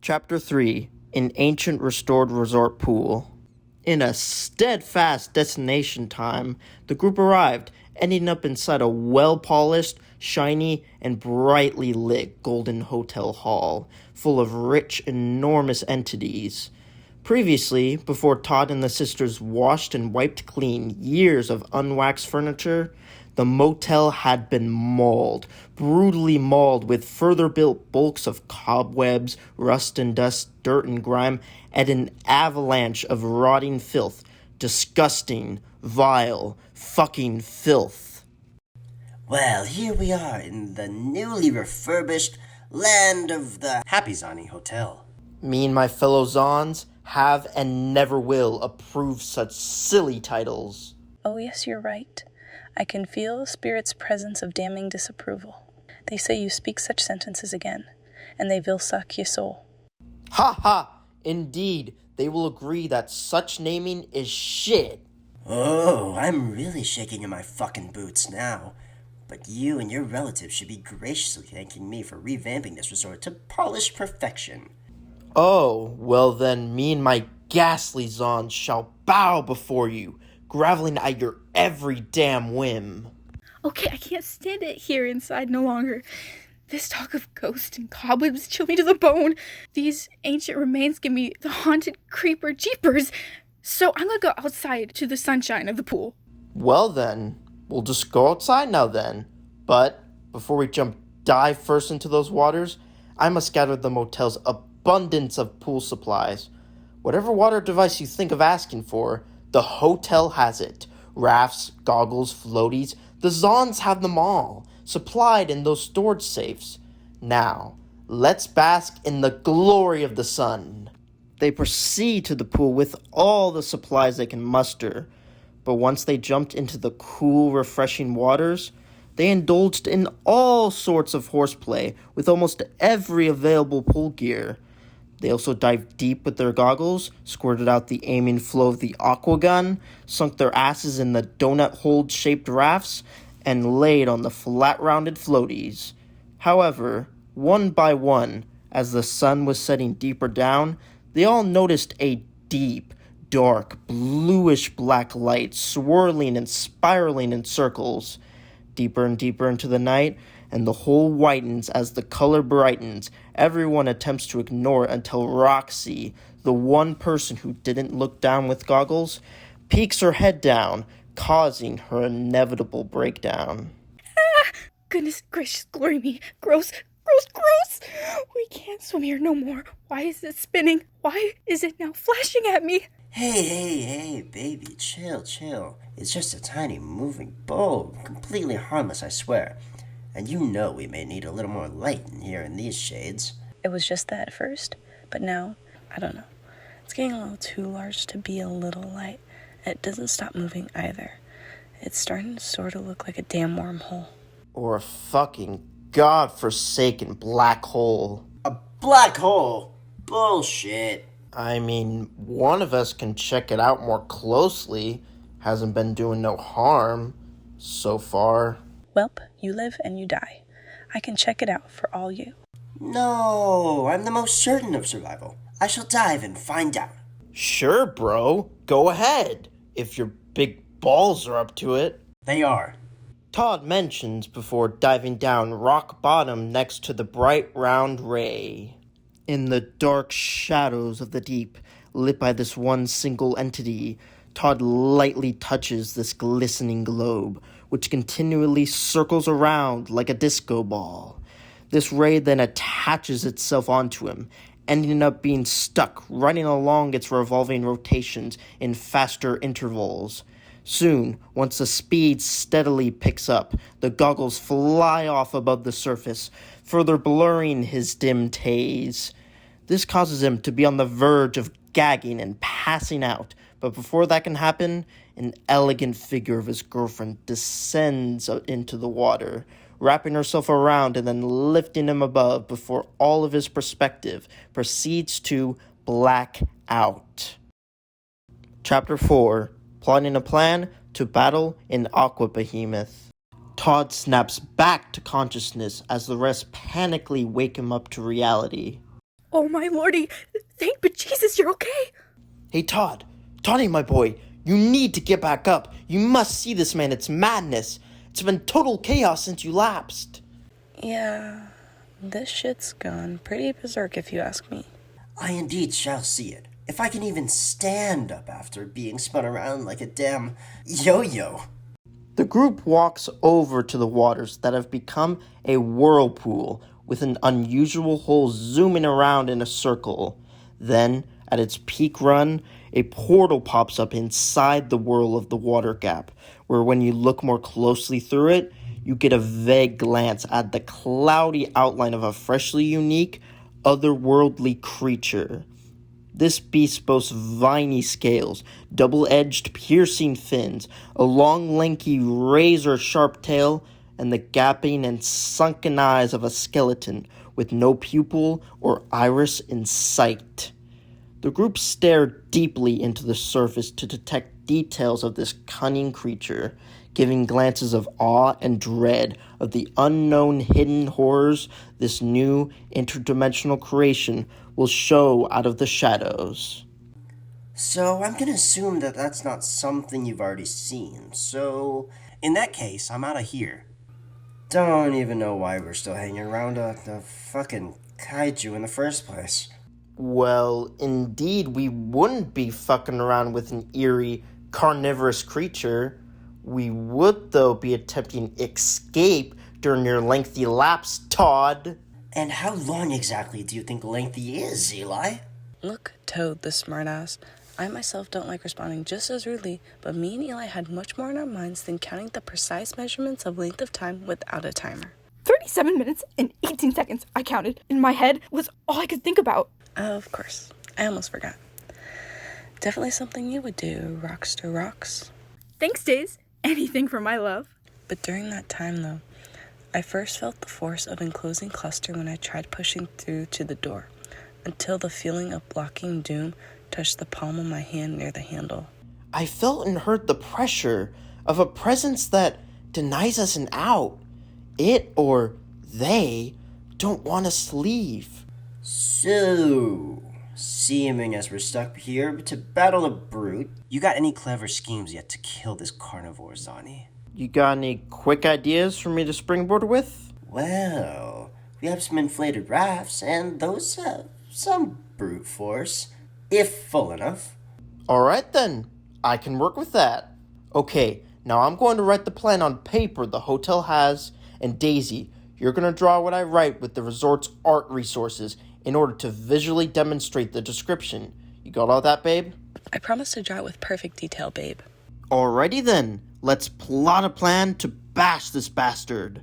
Chapter 3. An Ancient Restored Resort Pool. In a steadfast destination time, the group arrived, ending up inside a well-polished, shiny, and brightly lit golden hotel hall, full of rich, enormous entities. Previously, before Todd and the sisters washed and wiped clean years of unwaxed furniture, the motel had been mauled, brutally mauled with further built bulks of cobwebs, rust and dust, dirt and grime, and an avalanche of rotting filth. Disgusting, vile, fucking filth. Well, here we are in the newly refurbished land of the Happy Zahn Hotel. Me and my fellow Zahns have and never will approve such silly titles. Oh, yes, you're right. I can feel the spirit's presence of damning disapproval. They say you speak such sentences again, and they will suck your soul. Ha ha! Indeed, they will agree that such naming is shit. Oh, I'm really shaking in my fucking boots now. But you and your relatives should be graciously thanking me for revamping this resort to polished perfection. Oh, well then me and my ghastly Zahns shall bow before you, groveling at your every damn whim. Okay, I can't stand it here inside no longer. This talk of ghosts and cobwebs chill me to the bone. These ancient remains give me the haunted creeper jeepers. So I'm gonna go outside to the sunshine of the pool. Well then, we'll just go outside now then. But before we dive first into those waters, I must gather the motel's abundance of pool supplies. Whatever water device you think of asking for, the hotel has it. Rafts, goggles, floaties, the Zahns have them all, supplied in those storage safes. Now, let's bask in the glory of the sun. They proceed to the pool with all the supplies they can muster, but once they jumped into the cool, refreshing waters, they indulged in all sorts of horseplay with almost every available pool gear. They also dived deep with their goggles, squirted out the aiming flow of the aqua gun, sunk their asses in the donut-hole-shaped rafts, and laid on the flat-rounded floaties. However, one by one, as the sun was setting deeper down, they all noticed a deep, dark, bluish-black light swirling and spiraling in circles. Deeper and deeper into the night, and the whole whitens as the color brightens. Everyone attempts to ignore it until Roxie, the one person who didn't look down with goggles, peeks her head down, causing her inevitable breakdown. Goodness gracious, glory me. Gross, gross, gross. We can't swim here no more. Why is it spinning? Why is it now flashing at me? Hey, baby, chill. It's just a tiny moving bulb, completely harmless, I swear. And you know we may need a little more light in here in these shades. It was just that at first, but now, I don't know. It's getting a little too large to be a little light. And it doesn't stop moving either. It's starting to sort of look like a damn wormhole. Or a fucking godforsaken black hole. A black hole? Bullshit. I mean, one of us can check it out more closely. Hasn't been doing no harm so far. Welp, you live and you die. I can check it out for all you. No, I'm the most certain of survival. I shall dive and find out. Sure, bro. Go ahead, if your big balls are up to it. They are. Todd mentions before diving down rock bottom next to the bright round ray. In the dark shadows of the deep, lit by this one single entity, Todd lightly touches this glistening globe, which continually circles around like a disco ball. This ray then attaches itself onto him, ending up being stuck, running along its revolving rotations in faster intervals. Soon, once the speed steadily picks up, the goggles fly off above the surface, further blurring his dim haze. This causes him to be on the verge of gagging and passing out, but before that can happen, an elegant figure of his girlfriend descends into the water, wrapping herself around and then lifting him above before all of his perspective proceeds to black out. Chapter 4. Plotting a plan to battle an aqua behemoth. Todd snaps back to consciousness as the rest panically wake him up to reality. Oh my lordy, thank bejesus you're okay. Hey, Todd. Toddy, my boy, you need to get back up. You must see this, man. It's madness. It's been total chaos since you lapsed. Yeah, this shit's gone pretty berserk if you ask me. I indeed shall see it. If I can even stand up after being spun around like a damn yo-yo. The group walks over to the waters that have become a whirlpool with an unusual hole zooming around in a circle. Then, at its peak run, a portal pops up inside the whirl of the water gap, where when you look more closely through it, you get a vague glance at the cloudy outline of a freshly unique, otherworldly creature. This beast boasts viney scales, double-edged piercing fins, a long lanky razor-sharp tail, and the gaping and sunken eyes of a skeleton with no pupil or iris in sight. The group stare deeply into the surface to detect details of this cunning creature, giving glances of awe and dread of the unknown hidden horrors this new interdimensional creation will show out of the shadows. So I'm gonna assume that that's not something you've already seen, so in that case, I'm out of here. Don't even know why we're still hanging around a fucking kaiju in the first place. Well, indeed, we wouldn't be fucking around with an eerie, carnivorous creature. We would, though, be attempting escape during your lengthy lapse, Todd. And how long exactly do you think lengthy is, Eli? Look, Toad, the smartass. I myself don't like responding just as rudely, but me and Eli had much more in our minds than counting the precise measurements of length of time without a timer. 37 minutes and 18 seconds, I counted. In my head was all I could think about. Of course. I almost forgot. Definitely something you would do, Rockster Rocks. Thanks, Days. Anything for my love. But during that time, though, I first felt the force of enclosing cluster when I tried pushing through to the door, until the feeling of blocking doom touched the palm of my hand near the handle. I felt and heard the pressure of a presence that denies us an out. It or they don't want us to leave. So, seeming as we're stuck here to battle a brute, you got any clever schemes yet to kill this carnivore, Zahn? You got any quick ideas for me to springboard with? Well, we have some inflated rafts, and those have some brute force, if full enough. Alright then, I can work with that. Okay, now I'm going to write the plan on paper the hotel has, and Daisy, you're going to draw what I write with the resort's art resources in order to visually demonstrate the description. You got all that, babe? I promise to draw it with perfect detail, babe. Alrighty then, let's plot a plan to bash this bastard.